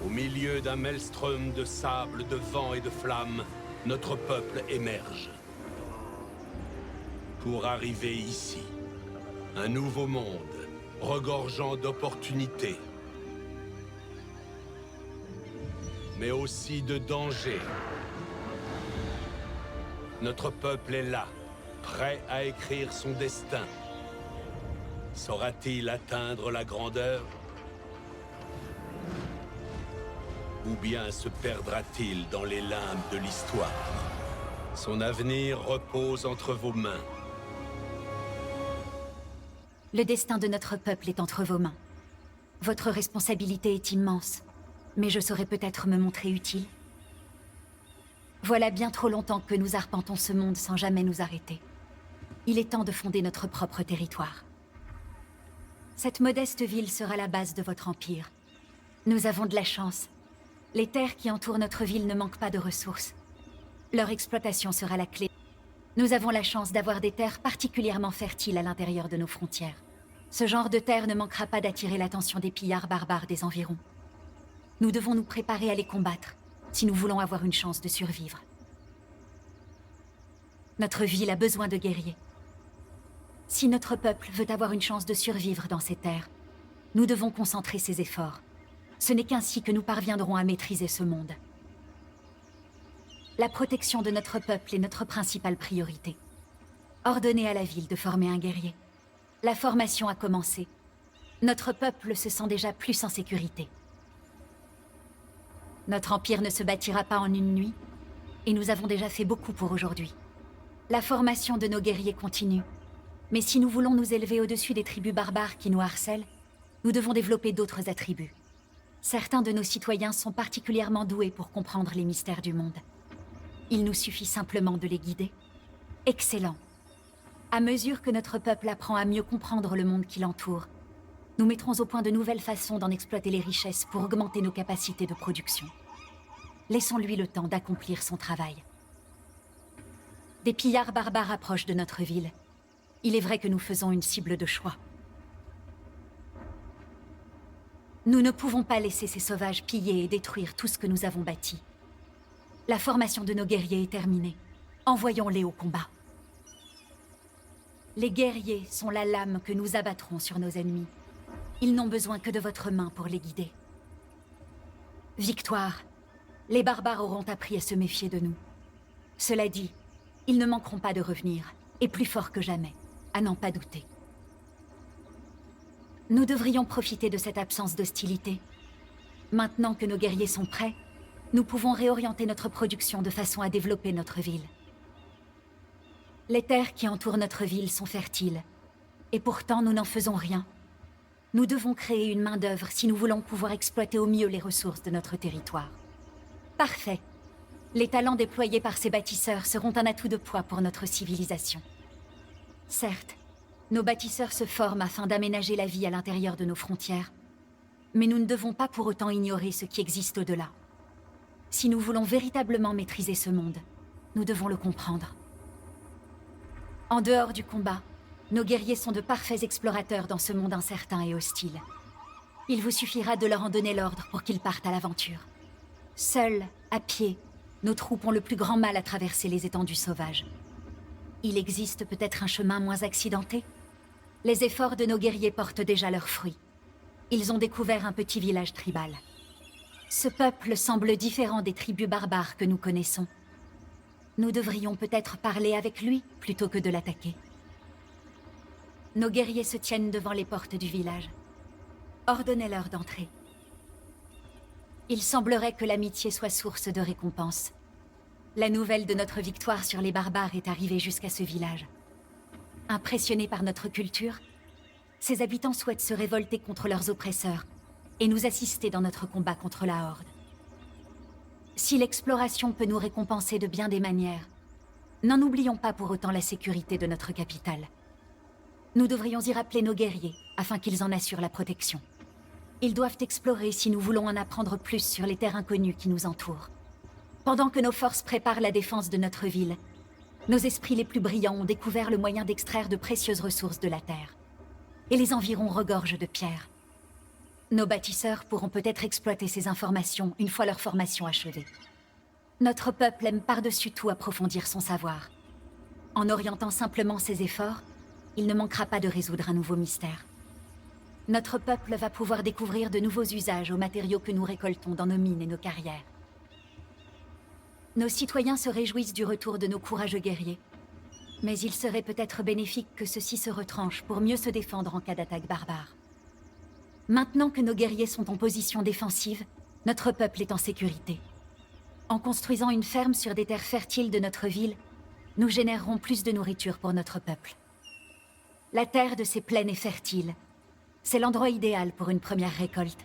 Au milieu d'un maelstrom de sable, de vent et de flammes, notre peuple émerge. Pour arriver ici, un nouveau monde, regorgeant d'opportunités. Mais aussi de dangers. Notre peuple est là, prêt à écrire son destin. Saura-t-il atteindre la grandeur? Ou bien se perdra-t-il dans les limbes de l'histoire? Son avenir repose entre vos mains. Le destin de notre peuple est entre vos mains. Votre responsabilité est immense, mais je saurais peut-être me montrer utile. Voilà bien trop longtemps que nous arpentons ce monde sans jamais nous arrêter. Il est temps de fonder notre propre territoire. Cette modeste ville sera la base de votre empire. Nous avons de la chance. Les terres qui entourent notre ville ne manquent pas de ressources. Leur exploitation sera la clé. Nous avons la chance d'avoir des terres particulièrement fertiles à l'intérieur de nos frontières. Ce genre de terre ne manquera pas d'attirer l'attention des pillards barbares des environs. Nous devons nous préparer à les combattre, si nous voulons avoir une chance de survivre. Notre ville a besoin de guerriers. Si notre peuple veut avoir une chance de survivre dans ces terres, nous devons concentrer ses efforts. Ce n'est qu'ainsi que nous parviendrons à maîtriser ce monde. La protection de notre peuple est notre principale priorité. Ordonnez à la ville de former un guerrier. La formation a commencé. Notre peuple se sent déjà plus en sécurité. Notre empire ne se bâtira pas en une nuit, et nous avons déjà fait beaucoup pour aujourd'hui. La formation de nos guerriers continue. Mais si nous voulons nous élever au-dessus des tribus barbares qui nous harcèlent, nous devons développer d'autres attributs. Certains de nos citoyens sont particulièrement doués pour comprendre les mystères du monde. Il nous suffit simplement de les guider. Excellent. À mesure que notre peuple apprend à mieux comprendre le monde qui l'entoure, nous mettrons au point de nouvelles façons d'en exploiter les richesses pour augmenter nos capacités de production. Laissons-lui le temps d'accomplir son travail. Des pillards barbares approchent de notre ville. Il est vrai que nous faisons une cible de choix. Nous ne pouvons pas laisser ces sauvages piller et détruire tout ce que nous avons bâti. La formation de nos guerriers est terminée. Envoyons-les au combat. Les guerriers sont la lame que nous abattrons sur nos ennemis. Ils n'ont besoin que de votre main pour les guider. Victoire. Les barbares auront appris à se méfier de nous. Cela dit, ils ne manqueront pas de revenir, et plus forts que jamais, à n'en pas douter. Nous devrions profiter de cette absence d'hostilité. Maintenant que nos guerriers sont prêts, nous pouvons réorienter notre production de façon à développer notre ville. Les terres qui entourent notre ville sont fertiles, et pourtant nous n'en faisons rien. Nous devons créer une main-d'œuvre si nous voulons pouvoir exploiter au mieux les ressources de notre territoire. Parfait. Les talents déployés par ces bâtisseurs seront un atout de poids pour notre civilisation. Certes, nos bâtisseurs se forment afin d'aménager la vie à l'intérieur de nos frontières, mais nous ne devons pas pour autant ignorer ce qui existe au-delà. Si nous voulons véritablement maîtriser ce monde, nous devons le comprendre. En dehors du combat, nos guerriers sont de parfaits explorateurs dans ce monde incertain et hostile. Il vous suffira de leur en donner l'ordre pour qu'ils partent à l'aventure. Seuls, à pied, nos troupes ont le plus grand mal à traverser les étendues sauvages. Il existe peut-être un chemin moins accidenté? Les efforts de nos guerriers portent déjà leurs fruits. Ils ont découvert un petit village tribal. Ce peuple semble différent des tribus barbares que nous connaissons. Nous devrions peut-être parler avec lui plutôt que de l'attaquer. Nos guerriers se tiennent devant les portes du village. Ordonnez-leur d'entrer. Il semblerait que l'amitié soit source de récompense. La nouvelle de notre victoire sur les barbares est arrivée jusqu'à ce village. Impressionnés par notre culture, ses habitants souhaitent se révolter contre leurs oppresseurs et nous assister dans notre combat contre la Horde. Si l'exploration peut nous récompenser de bien des manières, n'en oublions pas pour autant la sécurité de notre capitale. Nous devrions y rappeler nos guerriers, afin qu'ils en assurent la protection. Ils doivent explorer si nous voulons en apprendre plus sur les terres inconnues qui nous entourent. Pendant que nos forces préparent la défense de notre ville, nos esprits les plus brillants ont découvert le moyen d'extraire de précieuses ressources de la terre. Et les environs regorgent de pierres. Nos bâtisseurs pourront peut-être exploiter ces informations une fois leur formation achevée. Notre peuple aime par-dessus tout approfondir son savoir. En orientant simplement ses efforts, il ne manquera pas de résoudre un nouveau mystère. Notre peuple va pouvoir découvrir de nouveaux usages aux matériaux que nous récoltons dans nos mines et nos carrières. Nos citoyens se réjouissent du retour de nos courageux guerriers. Mais il serait peut-être bénéfique que ceux-ci se retranchent pour mieux se défendre en cas d'attaque barbare. Maintenant que nos guerriers sont en position défensive, notre peuple est en sécurité. En construisant une ferme sur des terres fertiles de notre ville, nous générerons plus de nourriture pour notre peuple. La terre de ces plaines est fertile. C'est l'endroit idéal pour une première récolte.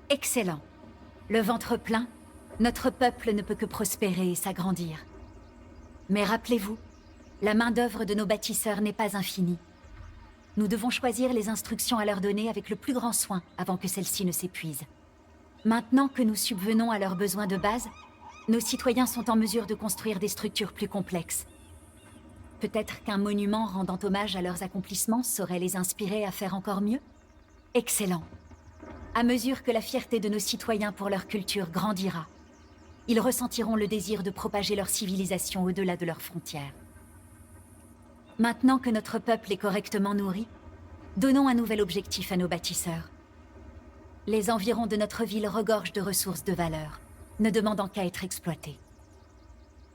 Excellent. Le ventre plein, notre peuple ne peut que prospérer et s'agrandir. Mais rappelez-vous, la main-d'œuvre de nos bâtisseurs n'est pas infinie. Nous devons choisir les instructions à leur donner avec le plus grand soin avant que celles-ci ne s'épuisent. Maintenant que nous subvenons à leurs besoins de base, nos citoyens sont en mesure de construire des structures plus complexes. Peut-être qu'un monument rendant hommage à leurs accomplissements saurait les inspirer à faire encore mieux? Excellent. À mesure que la fierté de nos citoyens pour leur culture grandira, ils ressentiront le désir de propager leur civilisation au-delà de leurs frontières. Maintenant que notre peuple est correctement nourri, donnons un nouvel objectif à nos bâtisseurs. Les environs de notre ville regorgent de ressources de valeur, ne demandant qu'à être exploitées.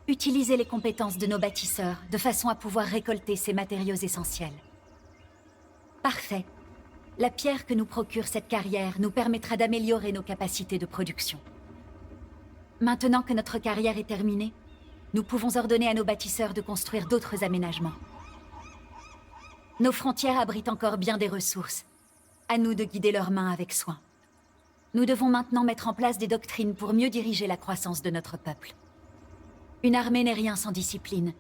Utilisez les compétences de nos bâtisseurs de façon à pouvoir récolter ces matériaux essentiels. Parfait. La pierre que nous procure cette carrière nous permettra d'améliorer nos capacités de production. Maintenant que notre carrière est terminée, nous pouvons ordonner à nos bâtisseurs de construire d'autres aménagements. Nos frontières abritent encore bien des ressources. À nous de guider leurs mains avec soin. Nous devons maintenant mettre en place des doctrines pour mieux diriger la croissance de notre peuple. Une armée n'est rien sans discipline,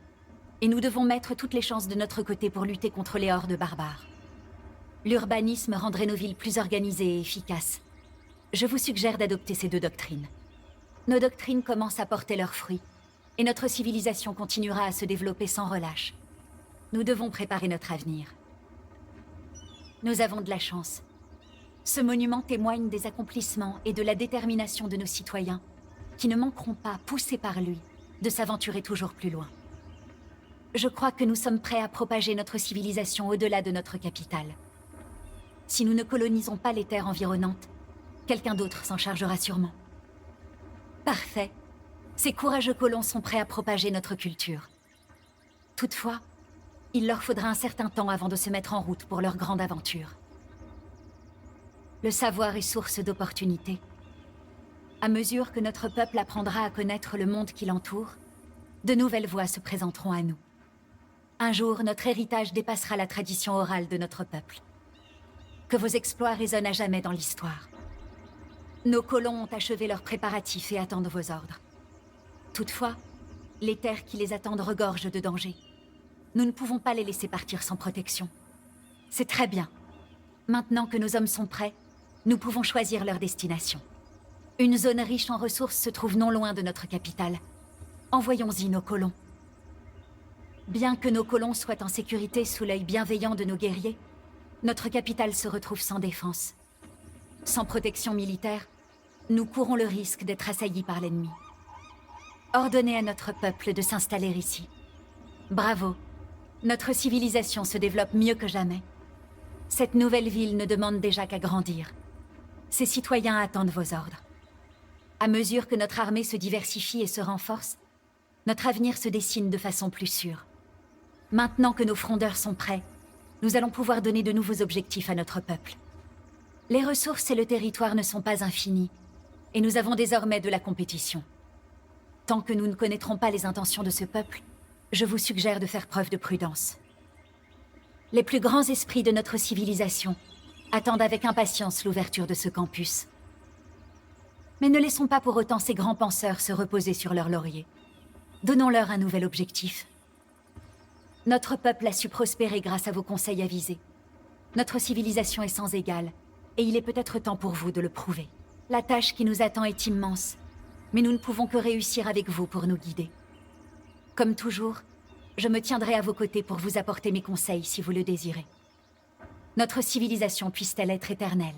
et nous devons mettre toutes les chances de notre côté pour lutter contre les hordes barbares. L'urbanisme rendrait nos villes plus organisées et efficaces. Je vous suggère d'adopter ces deux doctrines. Nos doctrines commencent à porter leurs fruits, et notre civilisation continuera à se développer sans relâche. Nous devons préparer notre avenir. Nous avons de la chance. Ce monument témoigne des accomplissements et de la détermination de nos citoyens, qui ne manqueront pas, poussés par lui, de s'aventurer toujours plus loin. Je crois que nous sommes prêts à propager notre civilisation au-delà de notre capitale. Si nous ne colonisons pas les terres environnantes, quelqu'un d'autre s'en chargera sûrement. Parfait. Ces courageux colons sont prêts à propager notre culture. Toutefois, il leur faudra un certain temps avant de se mettre en route pour leur grande aventure. Le savoir est source d'opportunités. À mesure que notre peuple apprendra à connaître le monde qui l'entoure, de nouvelles voies se présenteront à nous. Un jour, notre héritage dépassera la tradition orale de notre peuple. Que vos exploits résonnent à jamais dans l'histoire. Nos colons ont achevé leurs préparatifs et attendent vos ordres. Toutefois, les terres qui les attendent regorgent de dangers. Nous ne pouvons pas les laisser partir sans protection. C'est très bien. Maintenant que nos hommes sont prêts, nous pouvons choisir leur destination. Une zone riche en ressources se trouve non loin de notre capitale. Envoyons-y nos colons. Bien que nos colons soient en sécurité sous l'œil bienveillant de nos guerriers, notre capitale se retrouve sans défense. Sans protection militaire, nous courons le risque d'être assaillis par l'ennemi. Ordonnez à notre peuple de s'installer ici. Bravo, notre civilisation se développe mieux que jamais. Cette nouvelle ville ne demande déjà qu'à grandir. Ses citoyens attendent vos ordres. À mesure que notre armée se diversifie et se renforce, notre avenir se dessine de façon plus sûre. Maintenant que nos frondeurs sont prêts, nous allons pouvoir donner de nouveaux objectifs à notre peuple. Les ressources et le territoire ne sont pas infinis, et nous avons désormais de la compétition. Tant que nous ne connaîtrons pas les intentions de ce peuple, je vous suggère de faire preuve de prudence. Les plus grands esprits de notre civilisation attendent avec impatience l'ouverture de ce campus. Mais ne laissons pas pour autant ces grands penseurs se reposer sur leurs lauriers. Donnons-leur un nouvel objectif. Notre peuple a su prospérer grâce à vos conseils avisés. Notre civilisation est sans égale, et il est peut-être temps pour vous de le prouver. La tâche qui nous attend est immense, mais nous ne pouvons que réussir avec vous pour nous guider. Comme toujours, je me tiendrai à vos côtés pour vous apporter mes conseils si vous le désirez. Notre civilisation puisse-t-elle être éternelle.